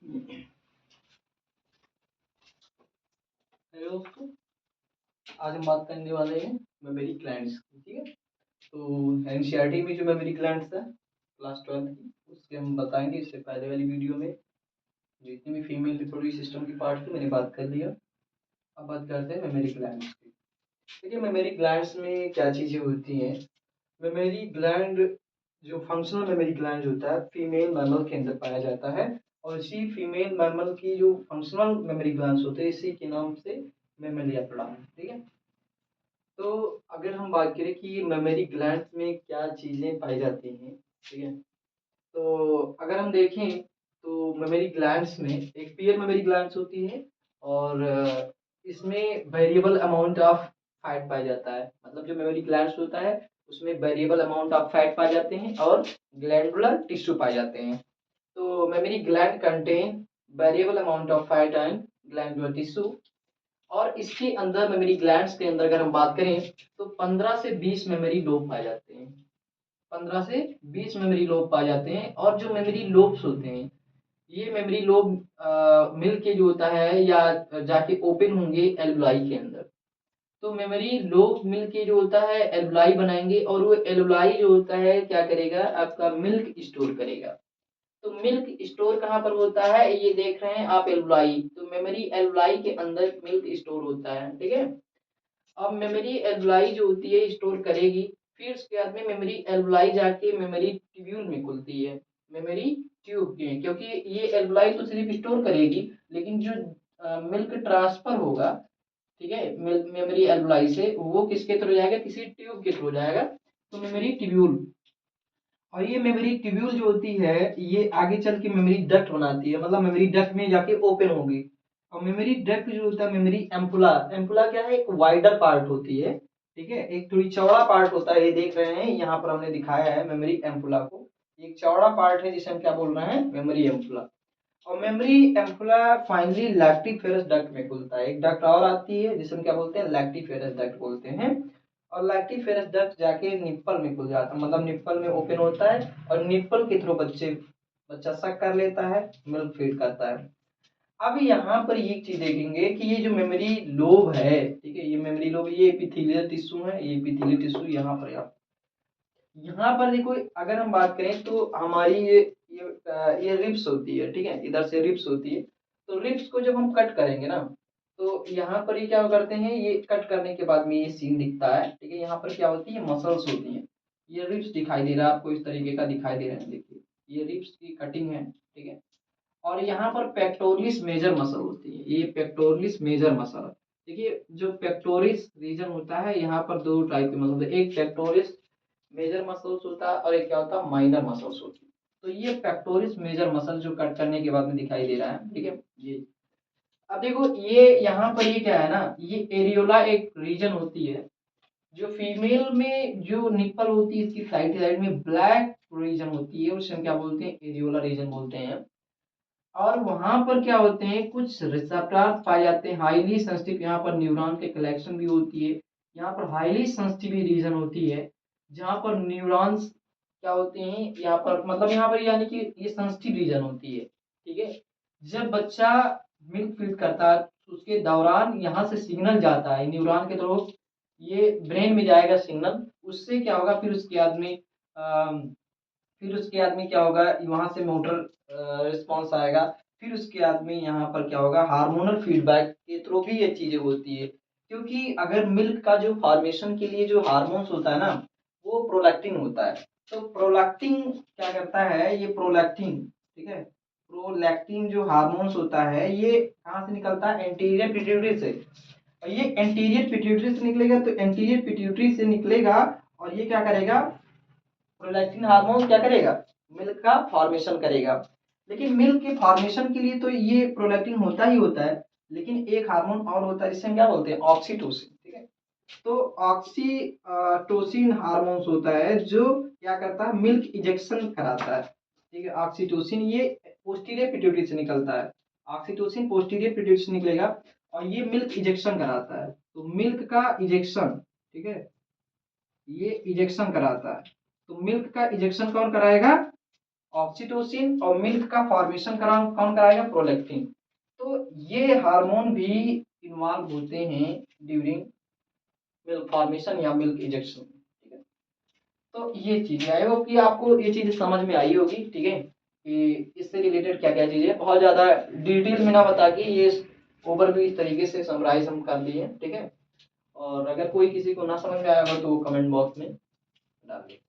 Hello दोस्तों, आज हम बात करने वाले हैं मेमोरी ग्लैंड्स की। ठीक है, तो एनसीईआरटी में जो मेमोरी ग्लैंड्स है क्लास 12 की, उसके हम बताएंगे। इससे पहले वाली वीडियो में जितनी भी फीमेल रिप्रोडक्टिव सिस्टम की पार्ट की मैंने बात कर लिया। अब बात करते हैं मेमोरी ग्लैंड्स की। देखिए, मेमोरी ग्लैंड्स में क्या चीज़ें होती हैं। मेमोरी ग्लैंड जो फंक्शनल मेमोरी ग्लैंड होता है फीमेल मैमल के अंदर पाया जाता है, और इसी फीमेल मैमल की जो फंक्शनल मेमोरी ग्लैंड्स होते हैं इसी के नाम से मेमोरी एप्पड़ा। ठीक है, तो अगर हम बात करें कि मेमोरी ग्लैंड्स में क्या चीज़ें पाई जाती हैं, ठीक है, तो अगर हम देखें तो मेमोरी ग्लैंड्स में एक पियर मेमोरी ग्लैंड्स होती है, और इसमें वेरिएबल अमाउंट ऑफ फैट पाया जाता है। मतलब जो मेमोरी ग्लैंड्स होता है उसमें वेरिएबल अमाउंट ऑफ फैट पाए जाते हैं और ग्लैंडुलर टिश्यू पाए जाते हैं। तो memory gland contain variable amount of fat and glandular tissue, और इसके अंदर मेमोरी ग्लैंड्स के अंदर अगर हम बात करें तो 15 से 20 मेमोरी लोब पाए जाते हैं। 15 से 20 मेमोरी लोब पाए जाते हैं, और जो मेमोरी लोब्स होते हैं ये मेमोरी लोब मिल के जो होता है या जाके ओपन होंगे एल्वुलाई के अंदर। तो मेमोरी लोब मिल के जो होता है एल्वुलाई बनाएंगे, और वो एल्वुलाई जो होता है क्या करेगा, आपका मिल्क स्टोर करेगा। तो मिल्क स्टोर कहाँ पर होता है, ये देख रहे हैं आप एल्वुलाई, तो मेमोरी एल्वुलाई के अंदर मिल्क स्टोर होता है। ठीक है, अब मेमोरी एल्वुलाई जो होती है स्टोर करेगी, फिर उसके बाद में मेमोरी एल्वुलाई जाके मेमोरी ट्यूब्यूल में खुलती है। मेमोरी ट्यूब के, क्योंकि ये एल्वुलाई तो सिर्फ स्टोर करेगी, लेकिन जो मिल्क ट्रांसफर होगा, ठीक है, मेमोरी एल्वुलाई से वो किसके थ्रू जाएगा, किसी ट्यूब के थ्रू जाएगा, तो मेमोरी ट्यूब्यूल। और ये मेमोरी ट्यूब्यूल जो होती है ये आगे चल के मेमोरी डक्ट बनाती है, मतलब मेमोरी डक्ट में जाके ओपन होगी। और मेमोरी डक्ट जो होता है मेमोरी एम्पुला, एम्पुला क्या है, एक वाइडर पार्ट होती है। ठीक है, एक थोड़ी चौड़ा पार्ट होता है, ये देख रहे हैं यहाँ पर हमने दिखाया है मेमोरी एम्पुला को। एक चौड़ा पार्ट है जिसे हम क्या बोल रहे हैं, मेमोरी एम्पुला। और mammary ampulla finally lactiferous duct में खुलता है। एक डक्ट और आती है जिसे हम क्या बोलते हैं, लैक्टिफेरस डक्ट बोलते हैं। और लैक्टिफेरस डक्ट जाके निप्पल में खुल जाता है, मतलब निप्पल में ओपन होता है, और निप्पल के थ्रू बच्चा सक कर लेता है, मिल्क फीड करता है। अब यहाँ पर ये चीज देखेंगे कि ये जो मेमोरी लोब है, ठीक है, ये मेमोरी लोब, ये एपिथेलियल टिश्यू है, ये एपिथेलियल टिश्यू यहाँ पर यहाँ पर देखो, अगर हम बात करें तो हमारी ये रिब्स होती है। ठीक है, इधर से रिब्स होती है, तो रिब्स को जब हम कट करेंगे ना, तो यहाँ पर ये क्या करते हैं, ये कट करने के बाद में ये सीन दिखता है। ठीक है, यहाँ पर क्या होती है, मसल्स होती हैं। ये रिब्स दिखाई दे रहा है आपको, इस तरीके का दिखाई दे रहा है, देखिए ये रिब्स की कटिंग है। ठीक है, और यहाँ पर पेक्टोरलिस मेजर मसल होती है, ये पेक्टोरलिस मेजर मसल। देखिए, जो पेक्टोरिस रीजन होता है यहाँ पर दो टाइप के मसल, एक पेक्टोरिस मेजर मसल्स होता है, और एक क्या होता है, माइनर मसल्स होती है। तो ये पेक्टोरिस मेजर मसल जो कट करने के बाद में दिखाई दे रहा है, ठीक है ये। अब देखो, ये यहाँ पर ये क्या है ना, ये एरियोला एक रीजन होती है। जो फीमेल में जो निप्पल होती है इसकी साइड साइड में ब्लैक रीजन होती है, उसे हम क्या बोलते हैं, एरियोला रीजन बोलते हैं। और वहां पर क्या होते हैं, कुछ रिसेप्टर्स पाए जाते हैं, हाईली सेंसिटिव, यहाँ पर न्यूरॉन के कलेक्शन भी होती है। यहाँ पर हाईली सेंसिटिव रीजन होती है जहाँ पर न्यूरॉन्स क्या होते हैं, यहाँ पर मतलब यहाँ पर यानी कि ये सेंसिटिव रीजन होती है। ठीक है, जब बच्चा मिल्क फीड करता है तो उसके दौरान यहाँ से सिग्नल जाता है न्यूरॉन के थ्रू, ये ब्रेन में जाएगा सिग्नल, उससे क्या होगा, फिर उसके बाद में क्या होगा, वहां से मोटर रिस्पॉन्स आएगा। फिर उसके बाद में यहाँ पर क्या होगा, हार्मोनल फीडबैक के थ्रू भी ये चीजें होती है। क्योंकि अगर मिल्क का जो फॉर्मेशन के लिए जो हार्मोन्स होता है ना, वो प्रोलैक्टिन होता है। तो प्रोलैक्टिन क्या करता है, ये प्रोलैक्टिन, ठीक है, प्रोलैक्टिन जो हार्मोन्स होता है ये कहाँ से निकलता है, एंटीरियर पिट्यूटरी से। और ये एंटीरियर पिट्यूटरी से निकलेगा, तो एंटीरियर पिट्यूटरी से निकलेगा, और ये क्या करेगा, प्रोलैक्टिन हार्मोन क्या करेगा, मिल्क का फॉर्मेशन करेगा। लेकिन मिल्क के फॉर्मेशन के लिए तो ये प्रोलैक्टिन होता ही होता है, लेकिन एक हार्मोन और होता है जिसे हम क्या बोलते हैं, ऑक्सीटोसिन। ठीक है, तो ऑक्सीटोसिन हार्मोन्स होता है जो क्या करता है, मिल्क इजेक्शन कराता है। ठीक है, ऑक्सीटोसिन ये पोस्टीरियर पिट्यूटरी से निकलता है, ऑक्सीटोसिन पोस्टीरियर पिट्यूटरी से निकलेगा, और ये मिल्क इजेक्शन कराता है। तो मिल्क का इजेक्शन, ठीक है, ये इजेक्शन कराता है। तो मिल्क का इजेक्शन कौन कराएगा, ऑक्सीटोसिन और मिल्क का फॉर्मेशन कौन कराएगा, प्रोलैक्टिन। तो ये हार्मोन भी इन्वॉल्व होते हैं ड्यूरिंग मिल्क फॉर्मेशन या मिल्क इजेक्शन। ठीक है, तो ये चीजें आई होप कि आपको ये चीजें समझ में आई होगी। ठीक है, कि इससे रिलेटेड क्या क्या चीजें, बहुत ज्यादा डिटेल में ना बता के ये ओवरव्यू इस तरीके से समराइज हम कर लिए। ठीक है, और अगर कोई किसी को ना समझ में आया हो तो कमेंट बॉक्स में डालिए।